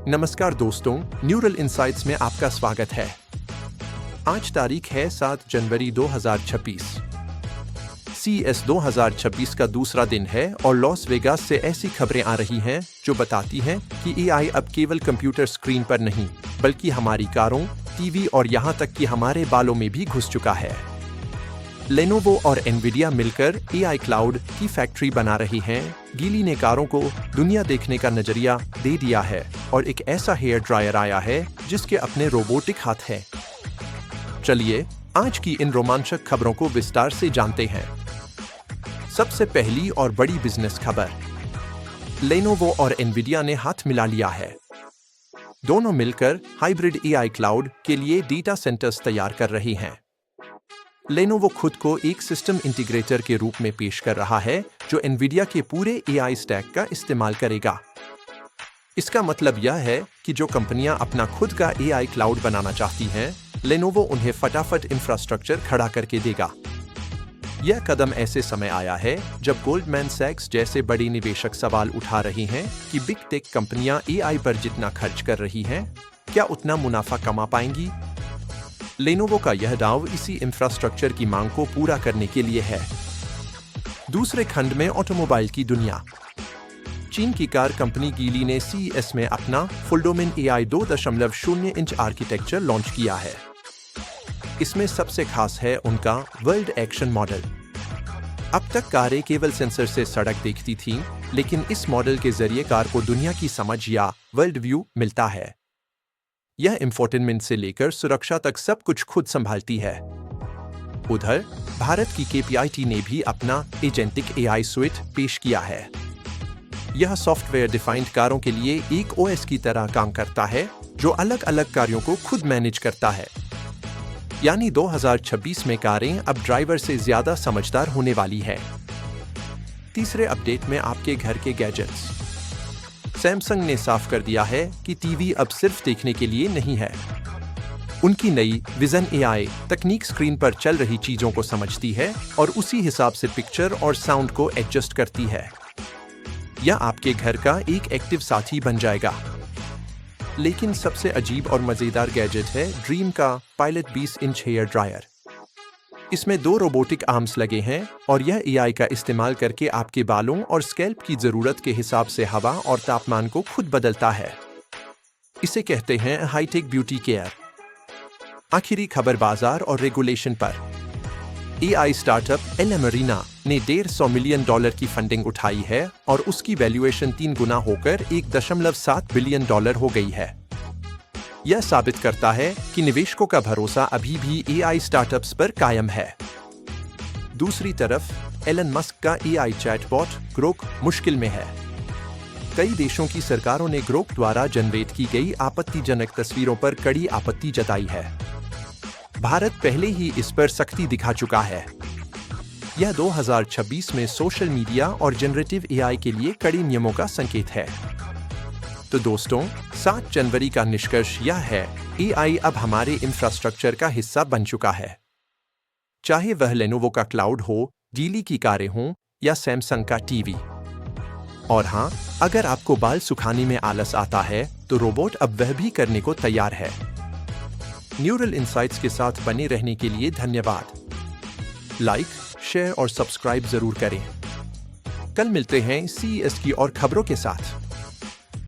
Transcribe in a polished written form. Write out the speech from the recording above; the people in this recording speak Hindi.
नमस्कार दोस्तों, न्यूरल इनसाइट्स में आपका स्वागत है। आज तारीख है 7 जनवरी 2026। CES 2026 का दूसरा दिन है और लॉस वेगास से ऐसी खबरें आ रही हैं जो बताती हैं कि AI अब केवल कंप्यूटर स्क्रीन पर नहीं, बल्कि हमारी कारों, टीवी और यहाँ तक कि हमारे बालों में भी घुस चुका है। लेनोवो और एनवीडिया मिलकर AI क्लाउड की फैक्ट्री बना रही हैं। गीली ने कारों को दुनिया देखने का नजरिया दे दिया है और एक ऐसा हेयर ड्रायर आया है जिसके अपने रोबोटिक हाथ हैं। चलिए आज की इन रोमांचक खबरों को विस्तार से जानते हैं। सबसे पहली और बड़ी बिजनेस खबर, लेनोवो और एनवीडिया ने हाथ मिला लिया है। दोनों मिलकर हाइब्रिड AI क्लाउड के लिए डेटा सेंटर्स तैयार कर रही हैं। लेनोवो खुद को एक सिस्टम इंटीग्रेटर के रूप में पेश कर रहा है जो एनवीडिया के पूरे AI स्टैक का इस्तेमाल करेगा। इसका मतलब यह है कि जो कंपनियां अपना खुद का AI क्लाउड बनाना चाहती हैं, लेनोवो उन्हें फटाफट इंफ्रास्ट्रक्चर खड़ा करके देगा। यह कदम ऐसे समय आया है जब गोल्डमैन सैक्स जैसे बड़े निवेशक सवाल उठा रहे हैं कि बिग टेक कंपनियां AI पर जितना खर्च कर रही हैं, क्या उतना मुनाफा कमा पाएंगी? लेनोवो का यह दाव इसी इंफ्रास्ट्रक्चर की मांग को पूरा करने के लिए है। दूसरे खंड में ऑटोमोबाइल की दुनिया। चीन की कार कंपनी गीली ने CES में अपना full domain AI 2.0 inch architecture launch किया है। इसमें सबसे खास है उनका वर्ल्ड एक्शन मॉडल। अब तक कारें केवल सेंसर से सड़क देखती थीं, लेकिन इस मॉडल के जरिए कार को दुनिया की समझ या वर्ल्ड व्यू मिलता है। यह इंफोटेनमेंट से लेकर सुरक्षा तक सब कुछ खुद संभालती है। उधर भारत की KPIT ने भी अपना एजेंटिक AI स्विट पेश किया है। यह सॉफ्टवेयर डिफाइंड कारों के लिए एक OS की तरह काम करता है जो अलग अलग कार्यों को खुद मैनेज करता है। यानी 2026 में कारें अब ड्राइवर से ज्यादा समझदार होने वाली है। तीसरे अपडेट में आपके घर के गैजेट्स। सैमसंग ने साफ कर दिया है कि टीवी अब सिर्फ देखने के लिए नहीं है। उनकी नई विजन AI तकनीक स्क्रीन पर चल रही चीजों को समझती है और उसी हिसाब से पिक्चर और साउंड को एडजस्ट करती है। यह आपके घर का एक एक्टिव साथी बन जाएगा। लेकिन सबसे अजीब और मजेदार गैजेट है ड्रीम का पायलट 20 इंच हेयर ड्रायर। इसमें 2 रोबोटिक आर्म्स लगे हैं और यह AI का इस्तेमाल करके आपके बालों और स्कैल्प की जरूरत के हिसाब से हवा और तापमान को खुद बदलता है। इसे कहते हैं हाईटेक ब्यूटी केयर। आखिरी खबर बाजार और रेगुलेशन पर। AI स्टार्टअप एलेमरीना ने $150 मिलियन की फंडिंग उठाई है और उसकी वैल्यूएशन 3 गुना होकर $1.7 बिलियन हो गई है। यह साबित करता है कि निवेशकों का भरोसा अभी भी AI स्टार्टअप्स पर कायम है। दूसरी तरफ एलन मस्क का AI चैटबॉट ग्रोक मुश्किल में है। कई देशों की सरकारों ने ग्रोक द्वारा जनरेट की गई आपत्तिजनक तस्वीरों पर कड़ी आपत्ति जताई है। भारत पहले ही इस पर सख्ती दिखा चुका है। यह 2026 में सोशल मीडिया और जनरेटिव AI के लिए कड़े नियमों का संकेत है। तो दोस्तों, 7 जनवरी का निष्कर्ष यह है, AI अब हमारे इंफ्रास्ट्रक्चर का हिस्सा बन चुका है। चाहे वह लेनोवो का क्लाउड हो, गीली की कारें हों या सैमसंग का टीवी। और हाँ, अगर आपको बाल सुखाने में आलस आता है, तो रोबोट अब वह भी करने को तैयार है। न्यूरल इनसाइट्स के साथ बने रहने के लिए धन्यवाद। लाइक, शेयर और सब्सक्राइब जरूर करें। कल मिलते हैं CES की और खबरों के साथ।